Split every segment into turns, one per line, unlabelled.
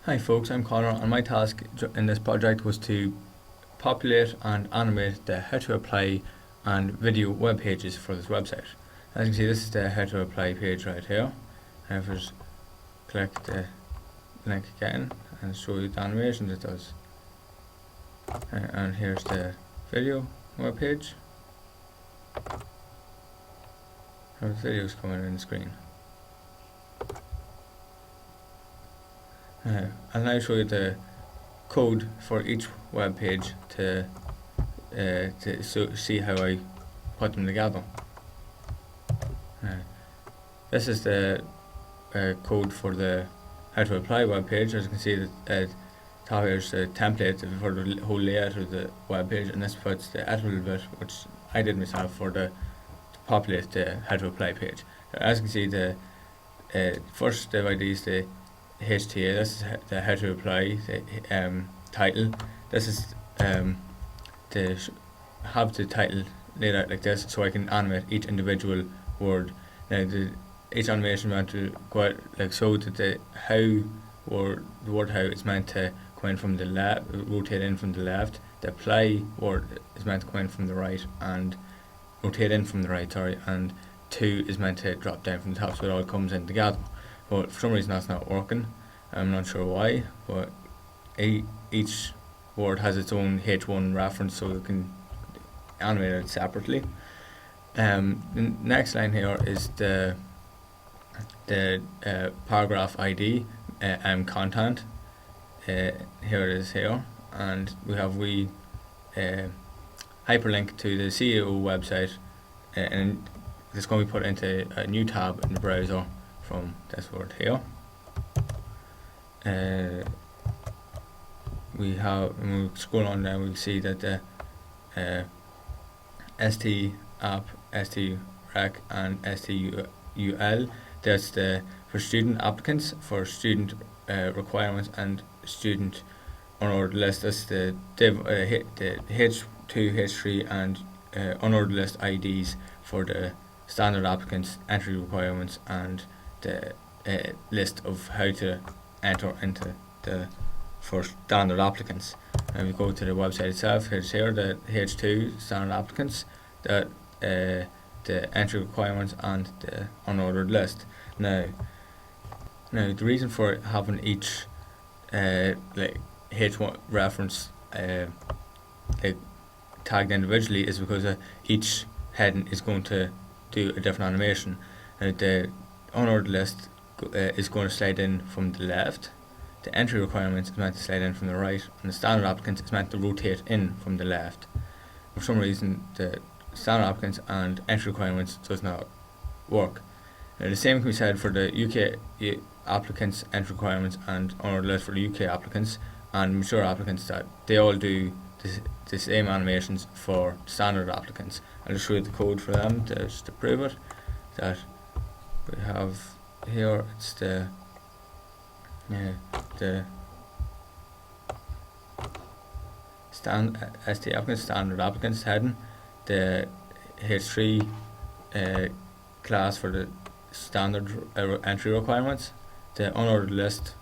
Hi folks, I'm Connor, and my task in this project was to populate and animate the how to apply and video web pages for this website. As you can see, this is the how to apply page right here. And if I just click the link again and show you the animations it does. And here's the video web page. The video's coming in the screen. I'll now show you the code for each web page to see how I put them together. This is the code for the how to apply web page. As you can see, that top here is the template for the whole layout of the web page, and this puts the editable bit, which I did myself for to populate the how to apply page. As you can see, the first step ID is the HTA. This is the how to apply the title. This is to have the title laid out like this, so I can animate each individual word. Now, each animation meant to go out like so that the word how is meant to go in from the left, rotate in from the left. The apply word is meant to go in from the right and rotate in from the right. Sorry, and 2 is meant to drop down from the top, so it all comes in together. But for some reason that's not working. I'm not sure why, but each word has its own H1 reference, so you can animate it separately. The next line here is the paragraph ID content. Here it is here, and we have hyperlink to the CEO website, and it's going to be put into a new tab in the browser from this word here. When we scroll on down, we see that the ST app, ST rec, and STUL, that's for student applicants, for student requirements, and student unordered list. That's the H2, H3, and unordered list IDs for the standard applicants, entry requirements, and the list of how to enter into for standard applicants. And we go to the website itself. Here's the H2 standard applicants, the entry requirements, and the unordered list. Now the reason for having each like H1 reference like tagged individually is because each heading is going to do a different animation. The unordered list is going to slide in from the left. The entry requirements is meant to slide in from the right, and the standard applicants is meant to rotate in from the left. For some reason, the standard applicants and entry requirements does not work. The same can be said for the UK applicants, entry requirements, and unordered list for the UK applicants and mature applicants, that they all do the same animations for standard applicants. I'll just show you the code for them to prove it. That we have here, it's the ST applicants, standard applicants heading, the H3 class for the standard entry requirements, the unordered list,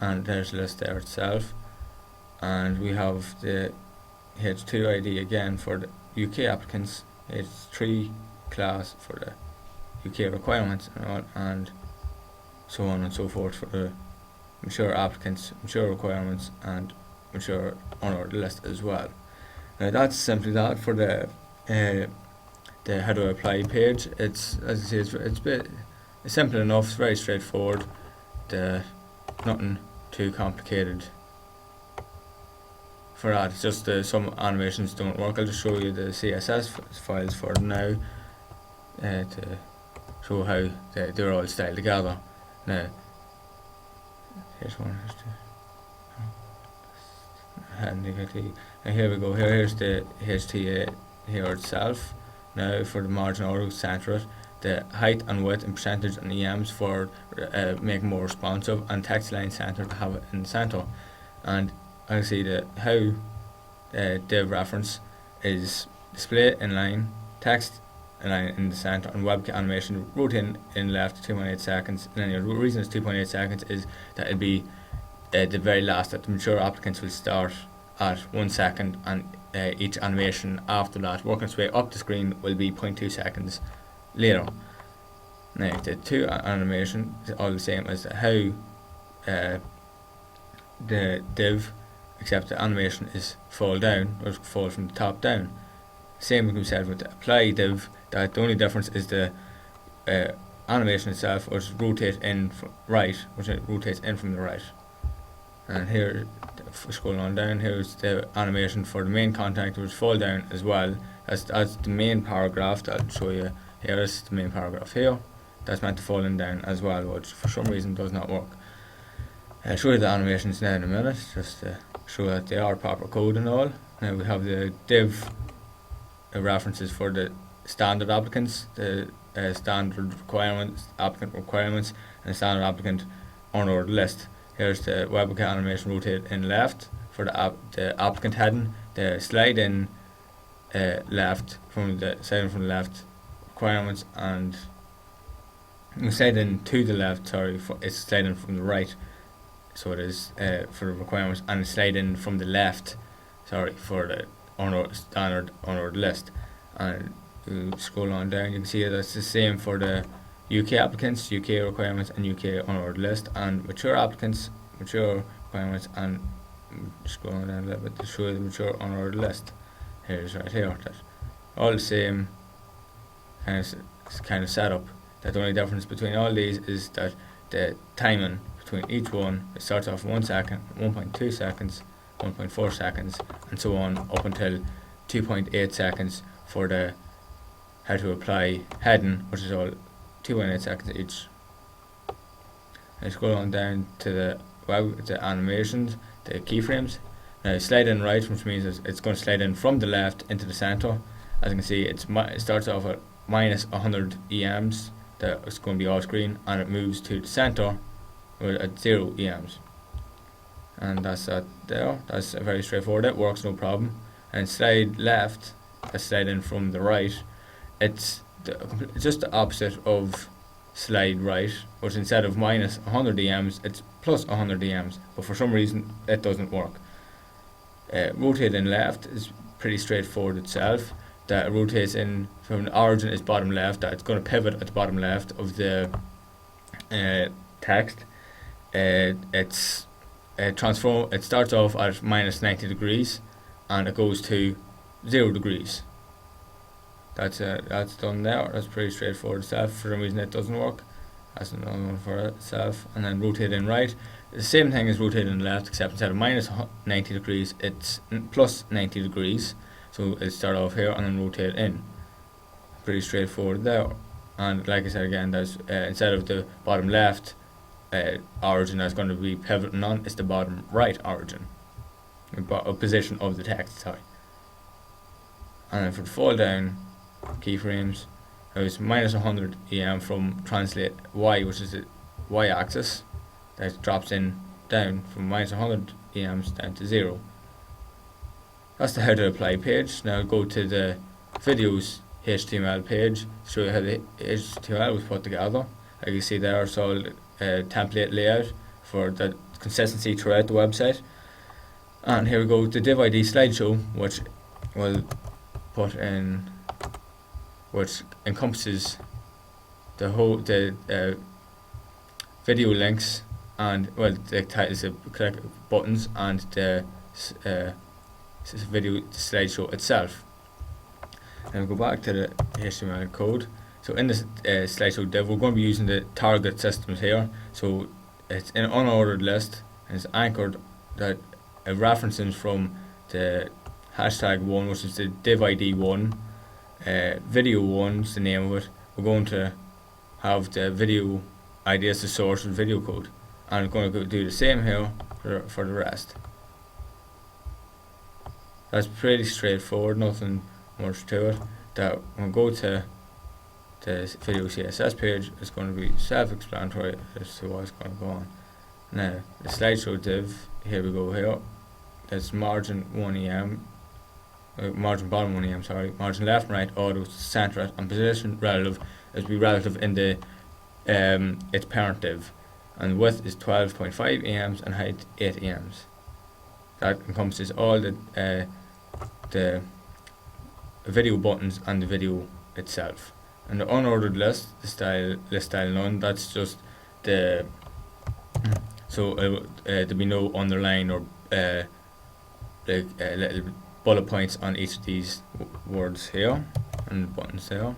and there's the list there itself, and we have the H2 ID again for the UK applicants, H3 class for the UK requirements, and so on and so forth for the mature applicants, mature requirements, and mature unordered list as well. Now that's simply that for the how to apply page. It's, as I say, it's simple enough. It's very straightforward. Nothing too complicated for that. It's just some animations don't work. I'll just show you the CSS files for them now to show how they're all styled together. Now, here's one. Now here we go. Here's the HTA here itself. Now for the margin order, center it. The height and width and percentage and EMs for making more responsive, and text line center to have it in the center. And I see the how div reference is display inline, text inline in the center, and web animation rotate in left 2.8 seconds linear. The reason it's 2.8 seconds is that it'd be the very last, that the mature applicants will start at 1 second, and each animation after that, working its way up the screen, will be 0.2 seconds later. Now, the two animation is all the same as how the div, except the animation is fall down, or fall from the top down. Same can be said with the apply div, that the only difference is the animation itself, which rotates in from right, which it rotates in from the right. And here, scrolling on down, here's the animation for the main contact, which fall down as well. That's the main paragraph that I'll show you. Here is the main paragraph here. That's meant to fall in down as well, which for some reason does not work. I'll show you the animations now in a minute, just to show that they are proper code and all. Now we have the div references for the standard applicants, the standard requirements, applicant requirements, and the standard applicant unordered list. Here's the webhook animation rotate in left for the applicant heading, the slide in left from the left requirements, and slide in to the left. Sorry, it's sliding from the right, so it is for the requirements, and slide in from the left. Sorry, for the standard unordered list. And you scroll on down, you can see that's the same for the UK applicants, UK requirements, and UK unordered list, and mature applicants, mature requirements, and scroll down a little bit to show you the mature unordered list. Here's right here. That's all the same kind of setup. That the only difference between all these is that the timing between each one, it starts off 1 second, 1.2 seconds, 1.4 seconds, and so on up until 2.8 seconds for the how to apply heading, which is all 2.8 seconds each. And scroll on down to the animations, the keyframes. Now slide in right, which means it's going to slide in from the left into the center. As you can see, it starts off at minus 100 EMs. It's going to be off screen, and it moves to the center at 0 EMs. And that's that there. That's very straightforward. It works no problem. And slide left, that's slide in from the right. It's just the opposite of slide right, which instead of minus 100 EMs, it's plus 100 EMs. But for some reason, it doesn't work. Rotate in left is pretty straightforward itself. That it rotates in from the origin is bottom left. That it's going to pivot at the bottom left of the text. It starts off at minus 90 degrees, and it goes to 0 degrees. That's done there. That's pretty straightforward itself. For some reason it doesn't work. That's another one for itself. And then rotate in right. The same thing as rotate in left, except instead of minus 90 degrees, it's plus 90 degrees. So it'll start off here and then rotate in. Pretty straightforward there. And like I said again, there's instead of the bottom left origin that's going to be pivoting on, it's the bottom right origin, position of the text. Sorry. And then for the fall down keyframes, there's minus 100 EM from translate Y, which is the Y axis. That drops in down from minus 100 EMs down to 0. That's the how to apply page. Now go to the videos HTML page, show you how the HTML was put together. Like you see there, it's all template layout for the consistency throughout the website. And here we go, the div ID slideshow, which will put in, which encompasses the whole video links, and well, the titles, the correct buttons, and the video slideshow itself. And we'll go back to the HTML code. So in this slideshow div, we're going to be using the target systems here. So it's in an unordered list, and it's anchored that references from the hashtag 1, which is the div ID 1, video 1 is the name of it. We're going to have the video ID as the source of the video code, and we're going to do the same here for the rest. That's pretty straightforward, nothing much to it. That when we go to the video CSS page, it's going to be self-explanatory as to what's going to go on. Now, the slideshow div, here we go here. It's margin 1 EM, margin bottom 1 EM, sorry, margin left and right, auto, center, and position relative is be relative in the its parent div. and width is 12.5 AMs and height 8 AMs. That encompasses all the video buttons and the video itself. And the unordered list, the list style none, that's just the there'll be no underline or little bullet points on each of these words here and buttons there.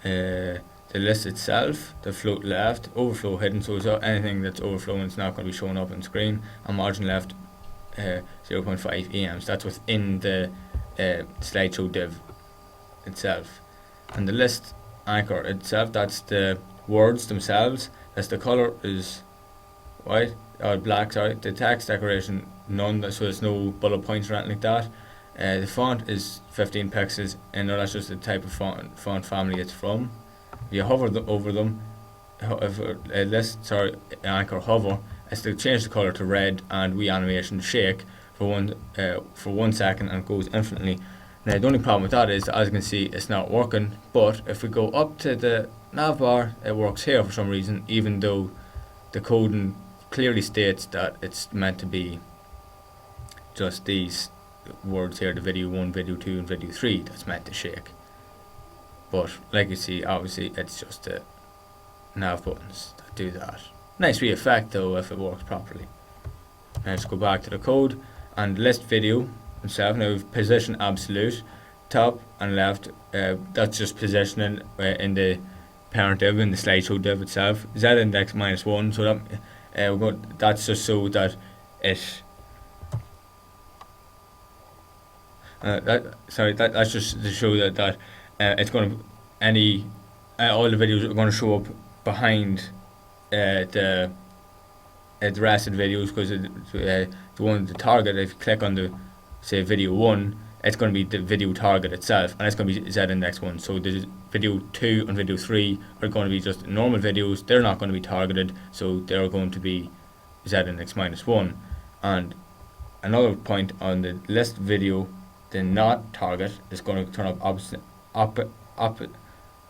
The list itself, the float left, overflow hidden, so anything that's overflowing is not going to be showing up on screen, and margin left 0.5 AMs. That's within the slideshow div itself. And the list anchor itself, that's the words themselves. As the color is white or black, sorry. The text decoration none, so there's no bullet points or anything like that. The font is 15 pixels, and that's just the type of font family it's from. If you hover over them, anchor hover, it's to change the color to red, and we animation shake for 1 second, and it goes infinitely. Now the only problem with that is, as you can see, it's not working. But if we go up to the nav bar, it works here for some reason, even though the coding clearly states that it's meant to be just these words here, the video 1, video 2 and video 3, that's meant to shake. But like you see, obviously it's just the nav buttons that do that. Nice wee effect though if it works properly. Now let's go back to the code and list video itself. Now we've position absolute, top and left, that's just positioning in the parent div, in the slideshow div itself. Z index -1, so that that's just so that it that's just to show that it's going to all the videos are going to show up behind the rest of the videos, because the target, if you click on the say video 1, it's going to be the video target itself, and it's going to be Z index 1. So the video 2 and video 3 are going to be just normal videos. They're not going to be targeted, so they're going to be Z index -1. And another point on the list video, the not target is going to turn up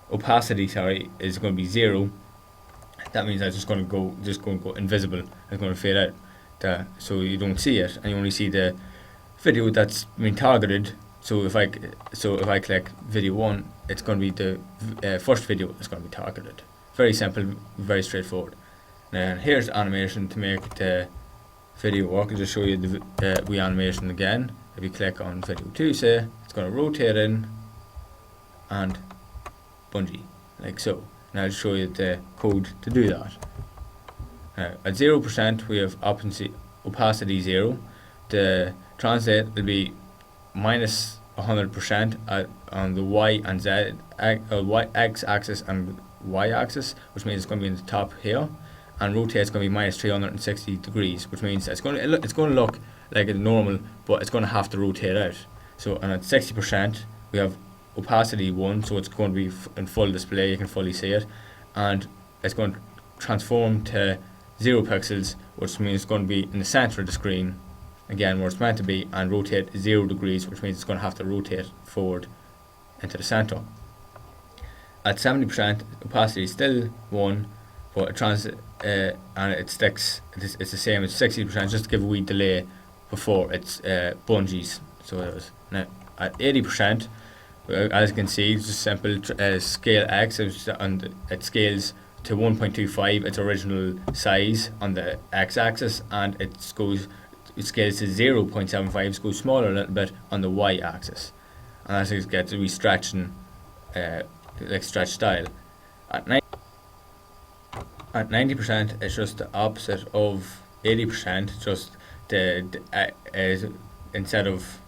opacity. Sorry, is going to be 0. That means that's just going to go invisible. It's going to fade out, so you don't see it, and you only see the video that's been targeted. So if I click video 1, it's going to be the first video that's going to be targeted. Very simple, very straightforward. Now here's the animation to make the video work. I'll just show you the wee animation again. If you click on video 2, say, it's going to rotate in and bungee, like so. Now I'll show you the code to do that. Now at 0% we have opacity 0. The translate will be -100% on the Y and Z, X axis and Y axis, which means it's going to be in the top here, and rotate is going to be -360 degrees, which means it's going to look like a normal, but it's going to have to rotate out. So, and at 60% we have opacity 1, so it's going to be in full display, you can fully see it, and it's going to transform to 0 pixels, which means it's going to be in the center of the screen, again where it's meant to be, and rotate 0 degrees, which means it's going to have to rotate forward into the center. At 70%, opacity is still 1, but and it sticks. It's the same as 60%, just to give a wee delay before it's bungees. So it was. Now at 80%, as you can see, it's just simple scale X, and it scales to 1.25, its original size on the X-axis, and it scales to 0.75, so it goes smaller a little bit on the Y-axis, and as it gets a wee stretching, like stretch style. At 90%, it's just the opposite of 80. Just instead of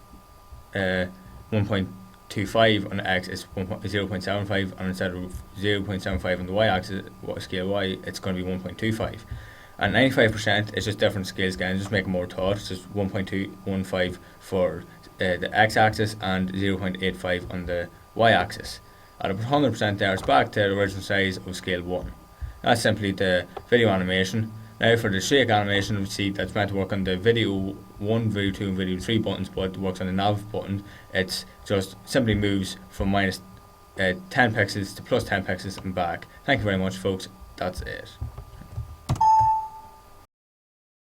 1.25 on the X, it's 0.75, and instead of 0.75 on the Y-axis, scale Y, it's going to be 1.25. At 95%, it's just different scales again, just make it more taut. It's just 1.215 for the X-axis and 0.85 on the Y-axis. At 100% there, it's back to the original size of scale 1. That's simply the video animation. Now for the shake animation, we see that's meant to work on the video 1, video 2 and video 3 buttons, but it works on the nav button. It's just simply moves from -10 pixels to +10 pixels and back. Thank you very much, folks. That's it.